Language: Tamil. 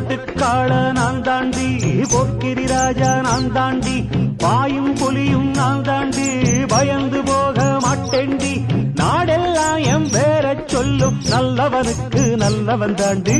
முரட்டுக்காள நான் தாண்டி, போக்கிரி ராஜா நான் தாண்டி, பாயும் புலியும் நான் தாண்டி, பயந்து போக மாட்டேண்டி. நாடெல்லாம் என் பேர சொல்லும், நல்லவனுக்கு நல்லவன் தாண்டி.